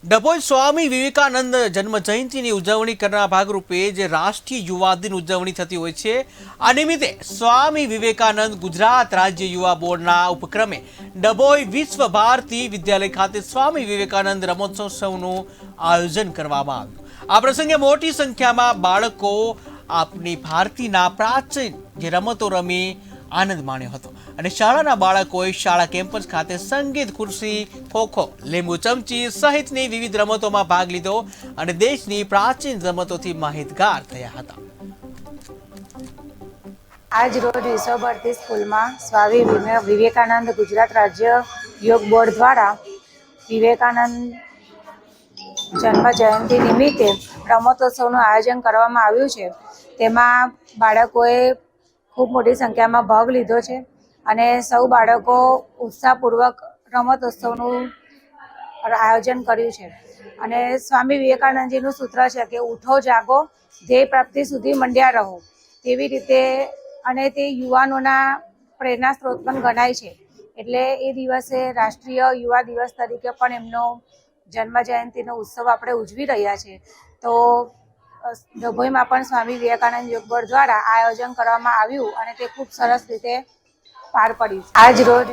ડભોઈ સ્વામી વિવેકાનંદ જન્મ જયંતિની ઉજવણી કરવાના ભાગરૂપે જે રાષ્ટ્રીય યુવા દિન ઉજવણી થતી હોય છે આ નિમિત્તે સ્વામી વિવેકાનંદ ગુજરાત રાજ્ય યુવા બોર્ડના ઉપક્રમે ડભોઈ વિશ્વ ભારતી વિદ્યાલય ખાતે સ્વામી વિવેકાનંદ રમતોત્સવનું આયોજન કરવામાં આવ્યું। આ પ્રસંગે મોટી સંખ્યામાં બાળકો આપણી ભારતીના પ્રાચીન જે રમતો રમી આનંદ માણ્યો હતો અને શાળાના બાળકોએ શાળા કેમ્પસ ખાતે સંગીત ખુરશી, ખોખો, લીંબુ ચમચી સહિતની વિવિધ રમતોમાં ભાગ લીધો અને દેશની પ્રાચીન રમતોથી માહિતગાર થયા હતા। આજ રોજ વિશ્વ ભારતી સ્કૂલમાં સ્વામી વિવેકાનંદ ગુજરાત રાજ્ય યોગ બોર્ડ દ્વારા વિવેકાનંદ જન્મ જયંતિ નિમિત્તે રમતોત્સવનું આયોજન કરવામાં આવ્યું છે। તેમાં બાળકોએ ખૂબ મોટી સંખ્યામાં ભાગ લીધો છે અને સૌ બાળકો ઉત્સાહપૂર્વક રમતોત્સવનું આયોજન કર્યું છે અને સ્વામી વિવેકાનંદજીનું સૂત્ર છે કે ઉઠો જાગો, ધ્યેય પ્રાપ્તિ સુધી મંડ્યા રહો। તેવી રીતે અને તે યુવાનોના પ્રેરણા સ્ત્રોત પણ ગણાય છે, એટલે એ દિવસે રાષ્ટ્રીય યુવા દિવસ તરીકે પણ એમનો જન્મ જયંતિનો ઉત્સવ આપણે ઉજવી રહ્યા છે। તો ડભોઈમાં પણ સ્વામી વિવેકાનંદ યોગ બોર્ડ દ્વારા આયોજન કરવામાં આવ્યું અને તે ખૂબ સરસ રીતે પાર પડ્યું। આજ રોજ